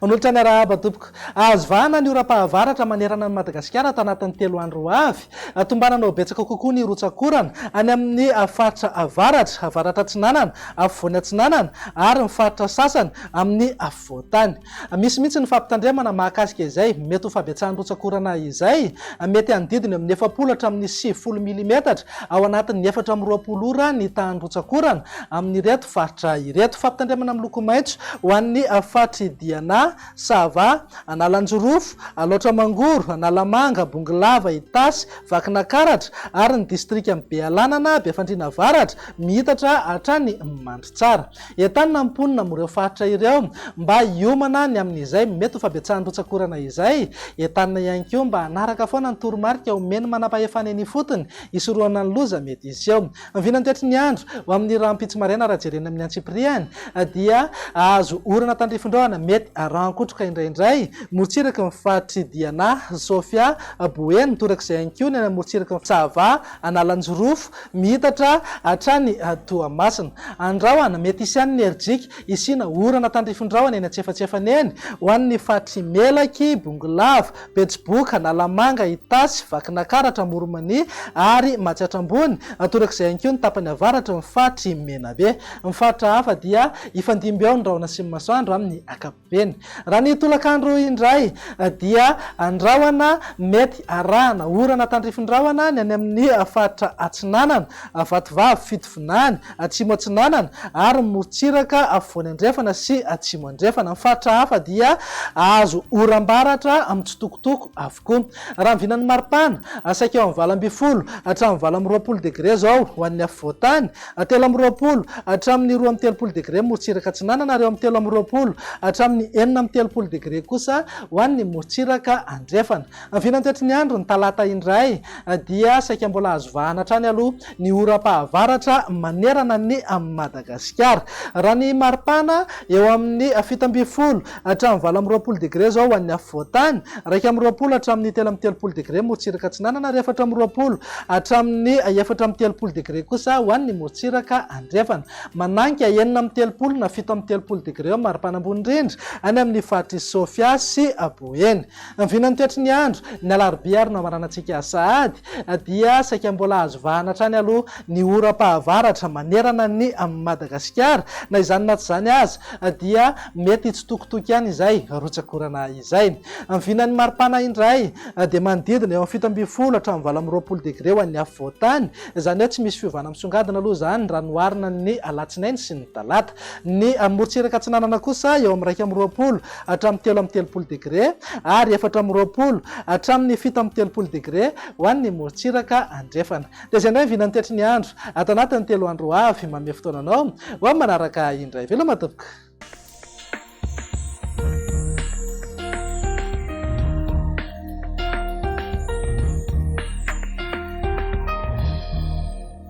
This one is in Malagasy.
Onolotra ny arahaba tompoko. Azo vahana ny ora-pahavaratra manerana ny Madagasikara tanatin'ny 3 andro avy. Tombananao betsaka kokoa ny rotsakorana any amin'ny faritra avaratra, avaratra atsinanana, afovoany atsinanana ary ny faritra sasany amin'ny afovoantany. Misy mihitsy ny fampitandremana mahakasika izay, mety ho fabetsahan'ny rotsakorana izay, mety handidiny amin'ny 70 amin'ny 70 milimetatra ao anatin'ny 420 ora ny tahan'ny rotsakorana amin'ny reto faritra ireto. Fampitandremana amin'ny loko maitso ho an'ny faritra Diana, Sava, Analanjorofo, Alaotra Mangoro, Analamanga, Bongolava, Itasy, Vakinakaratra ary ny distrika Bealanana, Befandriana Avaratra mihitatra hatrany Mandritsara. Entanina mponina amin'ireo faritra ireo mba hiomana ny amin'izay mety ho fabetsahan'ny rotsakorana izay. Entanina ihany koa mba hanaraka foana ny toromarika omeny manam-pahefana eny fotony hisorohana ny loza mety izy eo. Mivinany toetry ny andro ho amin'ny rahampitso maraina raha jerena amin'ny Antsipriany dia azo orana tandrifin-drahona mety rankotroka indraindray morotsiraka ny faritry Diana, Sofia, Boeny torak'izay ihany koa ny morotsiraka ny Sava, Analanjorofo mihitatra hatrany Toamasina. Andrahona mety isy any Nerjika isina orana tandrifin-drahona eny antsefatsefany eny ho an'ny faritry Melaky, Bongolava, Betsiboka, Analamanga, Itasy, Vakinakaratra, Moromania ary Matsiatrambony torak'izay ihany koa ny tapany avaratra ny faritry Menabe. Ny faritra hafa dia ifandimby ao ny rahona sy ny masoandro amin'ny akapobeny. Raha ny tolakandro indray dia andrahona mety arahana orana tandrifin-drahona ny any amin'ny faritra atsinanana, Vatovavy, Fitovinany, Atsimo atsinanana ary morotsiraka afovoany andrefana sy atsimo andrefana. Ny faritra hafa dia azo oram-baratra amin'ny tsitokotoko avokoa. Raha mivinan'ny maripana saika eo amin'ny 20 hatramin'ny 20 degré zao ho an'ny afovoantany, 13 hatramin'ny 12 degré morotsiraka atsinanana ary eo amin'ny 13 hatramin'ny 14 degré kosa ho an'ny morotsiraka andrefana. Mivinany toetry ny andro ny talata indray dia saika mbola azo vahana hatrany aloha ny oram-pahavaratra manerana ny Madagasikara. Raha ny maripana eo amin'ny 17 hatramin'ny 20 degré zao ho an'ny afovoantany, 20 hatramin'ny 13 degré morotsiraka atsinanana ary 20 hatramin'ny 13 degré kosa ho an'ny morotsiraka andrefana. Mananika 9 na 7 degré eo maripana ambony rindra any amin'ny faritry Sofia sy Boeny. Mivinany toetry ny andro ny alarobia ary no amaranantsika sahady dia saika mbola azo vahana hatrany aloha ny oram-pahavaratra manerana ny Madagasikara. Na izany na tsy izany aza dia mety hitsitokotoko ihany izay rotsakorana izay. Mivinany maripana indray dia manodidina eo amin'ny 17 hatramin'ny 20 degré ho an'ny afovoantany. Izany hoe tsy misy fiovana misongadina aloha izany raha noharina ny alatsinainy sy ny talata. Ny morotsiraka atsinanana kosa eo amin'ny 20 hatramin'ny 30 degré ary 20 hatramin'ny 17 degré ho an'ny morotsiraka andrefana. Dia izay indray mivinany toetry ny andro ato anatin'ny 3 andro avy manome fotoananao ho amin'ny manaraka indray. Veloma tompoko.